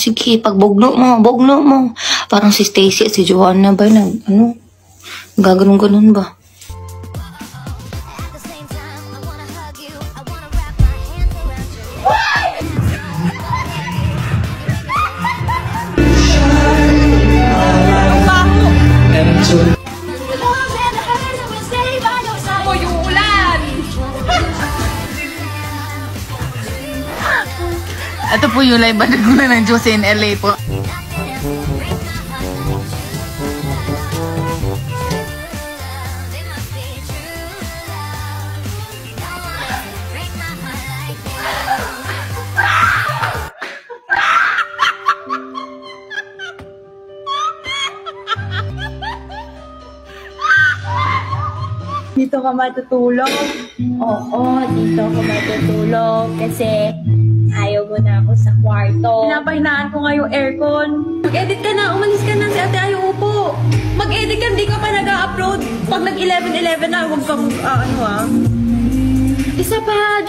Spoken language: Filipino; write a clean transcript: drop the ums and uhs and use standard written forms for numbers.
sige, pag bugno mo. Parang si Stacy at si Joanna ba, gaganon-ganon ba? Ito po yung live na ng Diyos in LA po. Dito ka matutulog? Oo, dito ako matutulog kasi ayaw mo na ako sa kwarto. Pinapahinaan ko nga yung aircon. Mag-edit ka na, umalis ka na, si ate ayaw upo. Mag-edit ka, hindi ka pa nag-upload. Pag nag-11-11 na, huwag kang, Isa pa,